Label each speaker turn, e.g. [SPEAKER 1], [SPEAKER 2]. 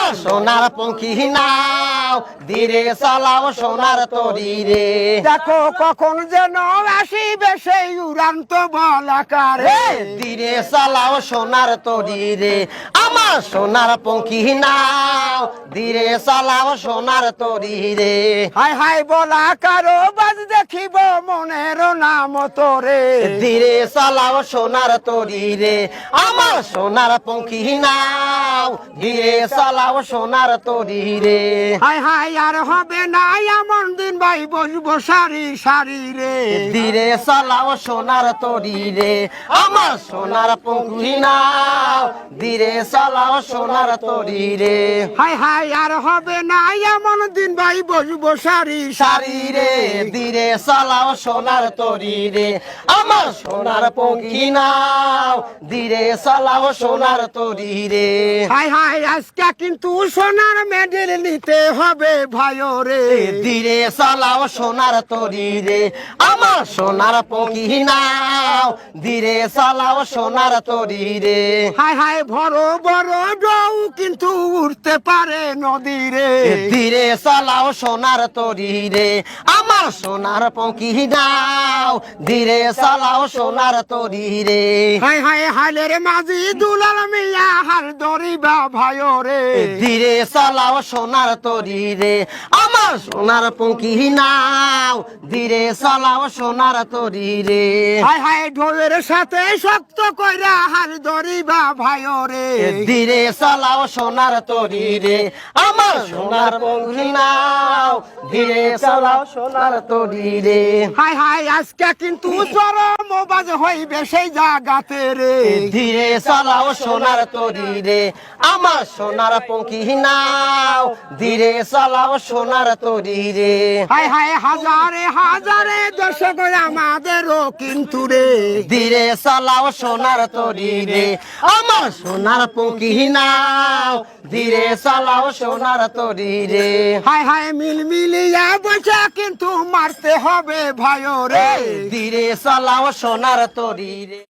[SPEAKER 1] আমার সোনার পঙ্খী নাও ধীরে চালাও সোনার তরি রে।
[SPEAKER 2] দেখো কখন যেন আসিবে সেই উড়ান্ত বলাকারে,
[SPEAKER 1] ধীরে চালাও সোনার তরি রে। আমার সোনার পঙ্খী নাও ধীরে চালাও সোনার তরি রে।
[SPEAKER 2] হাই হাই বলাকারো বাজ দেখিব মনের নাম তোরে,
[SPEAKER 1] ধীরে চালাও সোনার তরি রে। আমার সোনার পঙ্খী নাও ধীরে চালাও সোনার তরি রে।
[SPEAKER 2] হাই হাই আর হবে না এমন দিন ভাই বসবো সারি সারি রে,
[SPEAKER 1] ধীরে চালাও সোনার তরি রে। আমার সোনার পঙ্খী নাও ধীরে চালাও সোনার তরি রে।
[SPEAKER 2] হাই হাই আর হবে না এমন দিন ভাই বসবো সারি
[SPEAKER 1] সারি রে ধীরে চালাও সোনার তরি রে। আমার সোনার পঙ্খী নাও ধীরে চালাও সোনার তরি রে।
[SPEAKER 2] হাই হাই আজকে কিন্তু সোনার মেডেল নিতে হবে ভাইও রে,
[SPEAKER 1] ধীরে চালাও সোনার তরি রে। আমার সোনার পঙ্খী নাও ধীরে চালাও সোনার তরি রে।
[SPEAKER 2] হাই হাই বড় বড় ডৌ কিন্তু উঠতে পারে নদী রে,
[SPEAKER 1] ধীরে চালাও সোনার তরি রে। আমার সোনার পঙ্খী নাও ধীরে চালাও সোনার তরি রে।
[SPEAKER 2] হাই হাই হালের মাঝি দুলাল মিয়া হাল ধরিবা ভাইও রে,
[SPEAKER 1] ধীরে চালাও সোনার তরি রে। আমার সোনার পঙ্খী নাও ধীরে চালাও সোনার তরি রে।
[SPEAKER 2] হাই হাই ঢোলের সাথে শক্ত কইরা হাল ধরিবা ভাইও রে,
[SPEAKER 1] ধীরে চালাও সোনার তরি রে। আমার সোনার পঙ্খী নাও ধীরে চালাও সোনার তরি রে।
[SPEAKER 2] হাই হাই আজকে কিন্তু চরম বাজ হইবে সেই জাগাতে রে,
[SPEAKER 1] ধীরে চালাও সোনার তরি রে। আমার সোনার পঙ্খী নাও ধীরে চালাও সোনার তরি রে।
[SPEAKER 2] হাই হাই হাজারে হাজারে দর্শক আমাদেরও কিন্তু রে,
[SPEAKER 1] ধীরে চালাও সোনার তরি রে। আমার সোনার পঙ্খী নাও ধীরে চালাও সোনার তরি রে।
[SPEAKER 2] হাই হাই মিল মিলিয়া বসে কিন্তু মারতে হবে ভাইও রে,
[SPEAKER 1] ধীরে চালাও সোনার তরি রে।